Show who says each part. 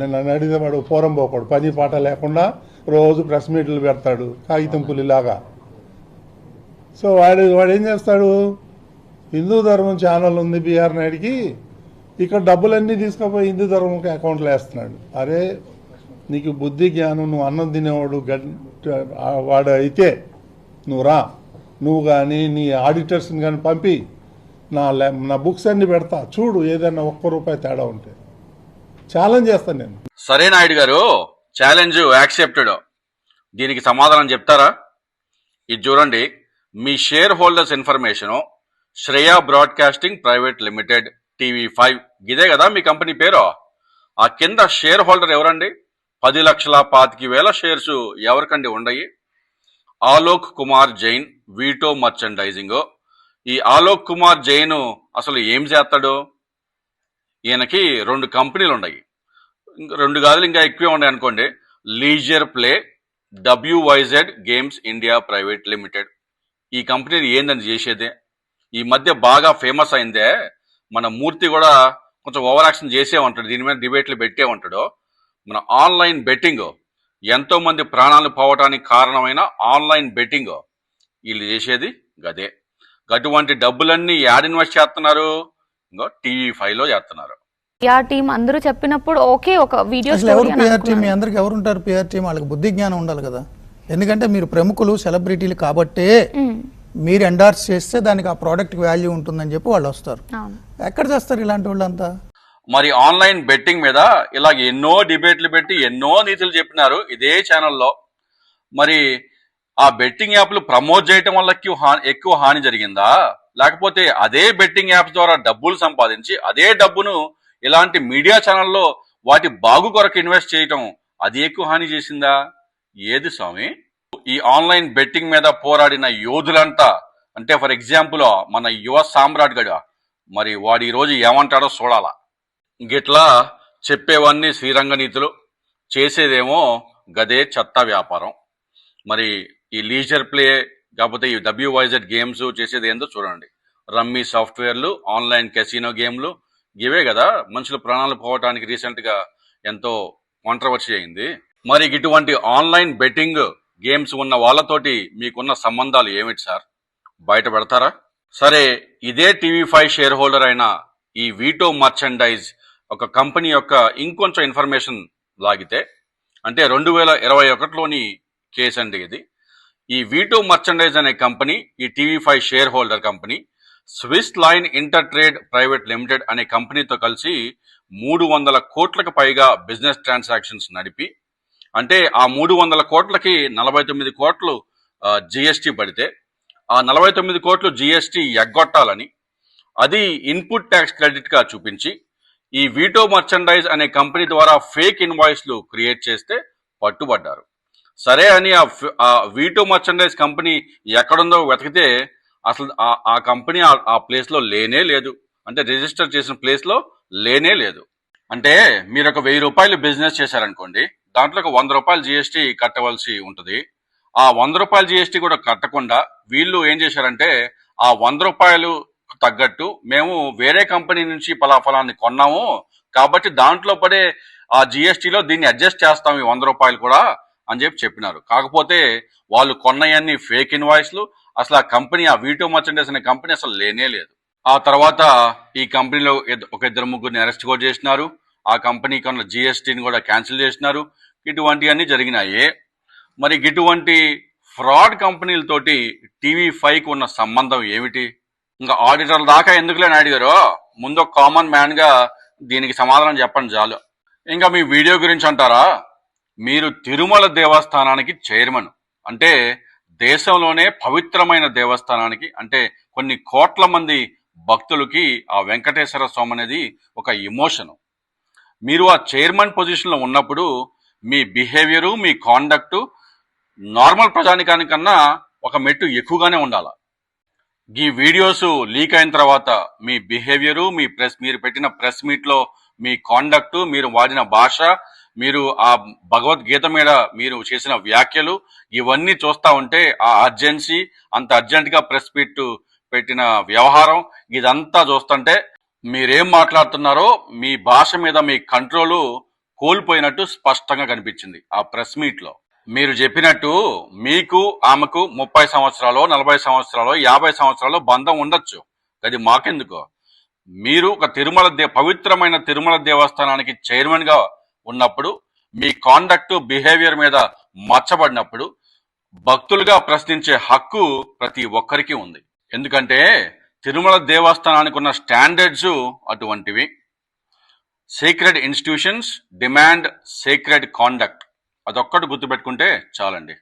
Speaker 1: నన్ను అడిగితే వాడు ఫోరం పోకూడదు, పని పాట లేకుండా రోజు ప్రెస్ మీట్లు పెడతాడు కాగితం పులిలాగా. సో వాడు ఏం చేస్తాడు, హిందూ ధర్మం ఛానల్ ఉంది బిఆర్ నాయుడికి, ఇక్కడ డబ్బులన్నీ తీసుకుపోయి హిందూ ధర్మంకి అకౌంట్లో వేస్తున్నాడు. అరే నీకు బుద్ధి జ్ఞానం, నువ్వు అన్నం తినేవాడు వాడు అయితే నువ్వు రా, నువ్వు కానీ నీ ఆడిటర్స్ని కానీ పంపి నా బుక్స్ అన్ని పెడతా, చూడు ఏదైనా ₹1 తేడా ఉంటే ఛాలెంజ్ చేస్తాను నేను.
Speaker 2: సరే నాయుడు గారు, ఛాలెంజ్ యాక్సెప్టెడ్. దీనికి సమాధానం చెప్తారా? ఇది చూడండి, మీ share holders information Shreya broadcasting private limited TV5 ఇదే కదా మీ కంపెనీ పేరు. ఆ కింద షేర్ హోల్డర్ ఎవరండి? 10,25,000 షేర్స్ ఎవరికండి ఉండయి? Alok Kumar Jain, veto merchandising. ఈ ఆలోక్ కుమార్ జైన్ అసలు ఏం చేస్తాడు? ఈయనకి 2 కంపెనీలు ఉన్నాయి, 2 కాదులు ఇంకా ఎక్కువే ఉన్నాయి అనుకోండి. Leisure play, WYZ games India private limited. ఈ కంపెనీని ఏందని చేసేదే? ఈ మధ్య బాగా ఫేమస్ అయిందే, మన మూర్తి కూడా కొంచెం ఓవర్ యాక్షన్ చేసే ఉంటాడు, దీని మీద డిబేట్లు పెట్టే ఉంటాడు. మన ఆన్లైన్ బెట్టింగ్, ఎంతో మంది ప్రాణాలు పోవటానికి కారణమైన ఆన్లైన్ బెట్టింగ్ వీళ్ళు చేసేది గదే. అటువంటి డబ్బులన్నీ యాడ్ ఇన్వెస్ట్ చేస్తున్నారు, ఇంకో TV5లో చేస్తున్నారు.
Speaker 3: పిఆర్ టీమ్ అందరూ చెప్పినప్పుడు ఓకే, ఒక వీడియో
Speaker 4: ఎవరు పిఆర్ టీమ్? మీ అందరికి ఎవరు ఉంటారు పిఆర్ టీమ్? వాళ్ళకి బుద్ధి జ్ఞానం ఉండాలి కదా, ఎందుకంటే మీరు ప్రముఖులు, సెలబ్రిటీలు కాబట్టే మీరు ఎండార్స్ చేస్తే దానికి ఆ ప్రోడక్ట్ వాల్యూ ఉంటుందని చెప్పి వాళ్ళు వస్తారు. ఎక్కడ చేస్తారు ఇలాంటి వాళ్ళంతా?
Speaker 2: మరి ఆన్లైన్ బెట్టింగ్ మీద ఇలా ఎన్నో డిబేట్లు పెట్టి ఎన్నో నీతులు చెప్పినారు ఇదే ఛానల్లో. మరి ఆ బెట్టింగ్ యాప్లు ప్రమోట్ చేయటం వల్ల ఎక్కువ హాని జరిగిందా, లేకపోతే అదే బెట్టింగ్ యాప్స్ ద్వారా డబ్బులు సంపాదించి అదే డబ్బును ఇలాంటి మీడియా ఛానల్లో వాటి బాగు కొరకు ఇన్వెస్ట్ చేయటం అది ఎక్కువ హాని చేసిందా? ఏది స్వామి? ఈ ఆన్లైన్ బెట్టింగ్ మీద పోరాడిన యోధులంతా, అంటే ఫర్ ఎగ్జాంపుల్ మన యువ సామ్రాట్ గడ, మరి వాడు ఈరోజు ఏమంటాడో చూడాలా. గిట్లా చెప్పేవన్నీ శ్రీరంగ నీతులు, చేసేదేమో గదే చెత్త వ్యాపారం. మరి ఈ లీజర్ ప్లే కాకపోతే ఈ WYZ గేమ్స్ చేసేది ఏందో చూడండి. రమ్మీ సాఫ్ట్వేర్లు, ఆన్లైన్ కెసినో గేమ్లు, ఇవే కదా మనుషుల ప్రాణాలు పోవటానికి రీసెంట్ గా ఎంతో కాంట్రవర్సీ అయింది. మరి ఇటువంటి ఆన్లైన్ బెట్టింగ్ గేమ్స్ ఉన్న వాళ్ళతోటి మీకున్న సంబంధాలు ఏమిటి సార్? బయట పెడతారా? సరే, ఇదే TV5 షేర్ హోల్డర్ అయిన ఈ వీటో మర్చెండైజ్ ఒక కంపెనీ యొక్క ఇంకొంచెం ఇన్ఫర్మేషన్ లాగితే, అంటే 2021లోని కేసు అండి ఇది. ఈ వీటో మర్చెండైజ్ అనే కంపెనీ, ఈ TV5 share holder company Swiss line inter trade private limited అనే కంపెనీతో కలిసి 300 కోట్లకు పైగా బిజినెస్ ట్రాన్సాక్షన్స్ నడిపి, అంటే ఆ 300 కోట్లకి 49 కోట్లు జిఎస్టీ పడితే ఆ 49 కోట్లు జిఎస్టీ ఎగ్గొట్టాలని, అది ఇన్పుట్ ట్యాక్స్ క్రెడిట్ గా చూపించి ఈ వీటో మర్చెండైజ్ అనే కంపెనీ ద్వారా ఫేక్ ఇన్వాయిస్లు క్రియేట్ చేస్తే పట్టుబడ్డారు. సరే అని ఆ వీటో మర్చెండైజ్ కంపెనీ ఎక్కడుందో వెతికితే అసలు ఆ కంపెనీ ఆ ప్లేస్ లో లేనే లేదు, అంటే రిజిస్టర్ చేసిన ప్లేస్ లో లేనే లేదు. అంటే మీరు ఒక ₹1000 బిజినెస్ చేశారనుకోండి, దాంట్లో ఒక ₹100 జిఎస్టీ కట్టవలసి ఉంటుంది. ఆ ₹100 జిఎస్టీ కూడా కట్టకుండా వీళ్ళు ఏం చేశారంటే, ఆ ₹100 తగ్గట్టు మేము వేరే కంపెనీ నుంచి ఫలాన్ని కొన్నాము కాబట్టి దాంట్లో పడే ఆ జిఎస్టీలో దీన్ని అడ్జస్ట్ చేస్తాం ఈ ₹100 కూడా అని చెప్పినారు. కాకపోతే వాళ్ళు కొన్నయన్ని ఫేక్ ఇన్వాయిస్లు, అసలు ఆ కంపెనీ, ఆ వీటో మర్చెండైజ్ అనే కంపెనీ అసలు లేనే లేదు. ఆ తర్వాత ఈ కంపెనీలో ఒక 2-3 అరెస్ట్ కూడా చేసినారు. ఆ కంపెనీ కొన్న జిఎస్టీని కూడా క్యాన్సిల్ చేసినారు. ఇటువంటివన్నీ జరిగినాయి. మరి ఇటువంటి ఫ్రాడ్ కంపెనీలతోటి TV5కి ఉన్న సంబంధం ఏమిటి? ఇంకా ఆడిటర్ల దాకా ఎందుకులే నాయుడు గారు, ముందు ఒక కామన్ మ్యాన్ గా దీనికి సమాధానం చెప్పండి చాలు. ఇంకా మీ వీడియో గురించి అంటారా? మీరు తిరుమల దేవస్థానానికి చైర్మన్, అంటే దేశంలోనే పవిత్రమైన దేవస్థానానికి, అంటే కొన్ని కోట్ల మంది భక్తులకి ఆ వెంకటేశ్వర స్వామి అనేది ఒక ఎమోషన్. మీరు ఆ చైర్మన్ పొజిషన్లో ఉన్నప్పుడు మీ బిహేవియరు, మీ కాండక్ట్ నార్మల్ ప్రజానికానికన్నా ఒక మెట్టు ఎక్కువగానే ఉండాలి. ఈ వీడియోస్ లీక్ అయిన తర్వాత మీ బిహేవియరు, మీరు పెట్టిన ప్రెస్ మీట్లో మీ కాండక్ట్, మీరు వాడిన భాష, మీరు ఆ భగవద్గీత మీద మీరు చేసిన వ్యాఖ్యలు, ఇవన్నీ చూస్తా ఉంటే ఆ అర్జెన్సీ, అంత అర్జెంట్ గా ప్రెస్ మీట్ పెట్టిన వ్యవహారం, ఇదంతా చూస్తుంటే మీరేం మాట్లాడుతున్నారో మీ భాష మీద మీ కంట్రోలు కోల్పోయినట్టు స్పష్టంగా కనిపించింది ఆ ప్రెస్ మీట్ లో. మీరు చెప్పినట్టు మీకు ఆమెకు 30 సంవత్సరాలు 40 సంవత్సరాలు 50 సంవత్సరాలు బంధం ఉండొచ్చు, అది మాకెందుకో. మీరు ఒక పవిత్రమైన తిరుమల దేవస్థానానికి చైర్మన్ గా ఉన్నప్పుడు మీ కాండక్ట్ బిహేవియర్ మీద మచ్చబడినప్పుడు భక్తులుగా ప్రశ్నించే హక్కు ప్రతి ఒక్కరికి ఉంది. ఎందుకంటే తిరుమల దేవస్థానానికి ఉన్న స్టాండర్డ్స్ అటువంటివి. Secret institutions demand secret conduct. అదొక్కటి గుర్తుపెట్టుకుంటే చాలండి.